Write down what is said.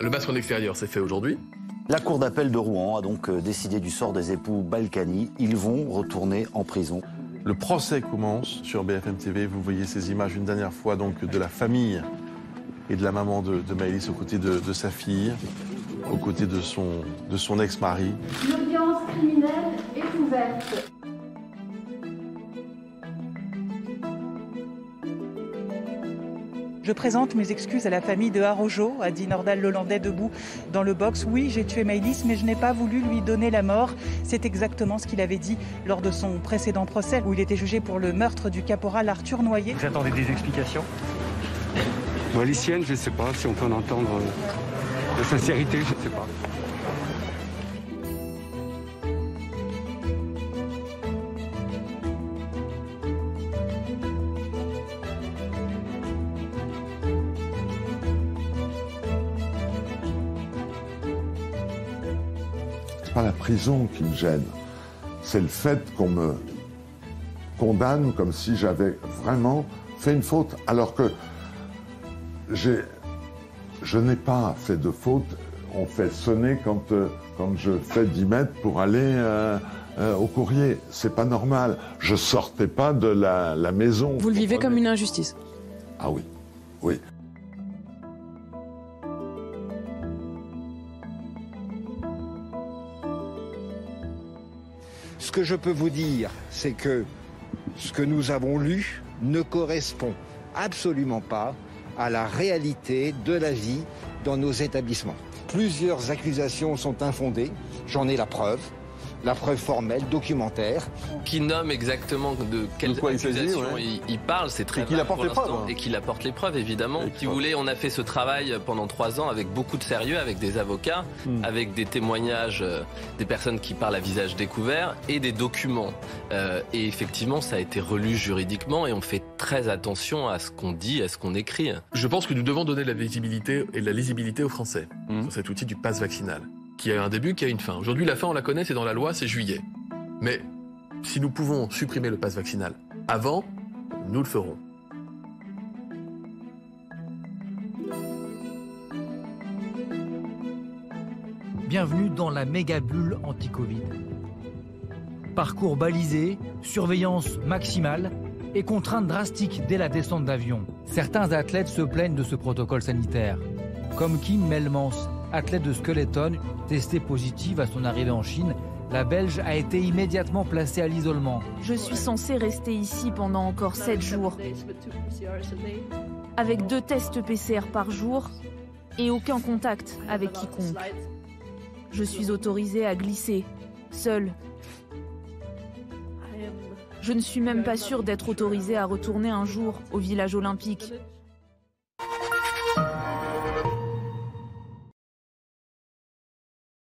Le masque en extérieur, c'est fait aujourd'hui. La cour d'appel de Rouen a donc décidé du sort des époux Balkany. Ils vont retourner en prison. Le procès commence sur BFM TV. Vous voyez ces images une dernière fois donc de la famille et de la maman de Maëlys aux côtés de sa fille, aux côtés de son ex-mari. L'audience criminelle est ouverte. Je présente mes excuses à la famille de Araujo, a dit Nordal Lelandais debout dans le box. Oui, j'ai tué Maëlys, mais je n'ai pas voulu lui donner la mort. C'est exactement ce qu'il avait dit lors de son précédent procès, où il était jugé pour le meurtre du caporal Arthur Noyer. Vous attendez des explications? Bon, les siennes, je ne sais pas si on peut en entendre de sincérité, je ne sais pas. C'est pas la prison qui me gêne, c'est le fait qu'on me condamne comme si j'avais vraiment fait une faute, alors que je n'ai pas fait de faute. On fait sonner quand je fais 10 mètres pour aller au courrier. C'est pas normal. Je sortais pas de la maison. Vous le vivez comme une injustice? Ah oui, oui. Ce que je peux vous dire, c'est que ce que nous avons lu ne correspond absolument pas à la réalité de la vie dans nos établissements. Plusieurs accusations sont infondées, j'en ai la preuve formelle, documentaire. Qui nomme exactement de quelles accusations il parle, c'est très qu'il apporte les preuves. Et qu'il apporte les preuves, évidemment. Si vous voulez, on a fait ce travail pendant 3 ans avec beaucoup de sérieux, avec des avocats, avec des témoignages des personnes qui parlent à visage découvert et des documents. Et effectivement, ça a été relu juridiquement et on fait très attention à ce qu'on dit, à ce qu'on écrit. Je pense que nous devons donner de la visibilité et de la lisibilité aux Français sur cet outil du pass vaccinal, qui a un début, qui a une fin. Aujourd'hui, la fin, on la connaît, c'est dans la loi, c'est juillet. Mais si nous pouvons supprimer le pass vaccinal avant, nous le ferons. Bienvenue dans la méga bulle anti-Covid. Parcours balisé, surveillance maximale et contraintes drastiques dès la descente d'avion. Certains athlètes se plaignent de ce protocole sanitaire, comme Kim Melmans, athlète de skeleton, testée positive à son arrivée en Chine. La Belge a été immédiatement placée à l'isolement. Je suis censée rester ici pendant encore 7 jours, avec 2 tests PCR par jour et aucun contact avec quiconque. Je suis autorisée à glisser, seule. Je ne suis même pas sûre d'être autorisée à retourner un jour au village olympique.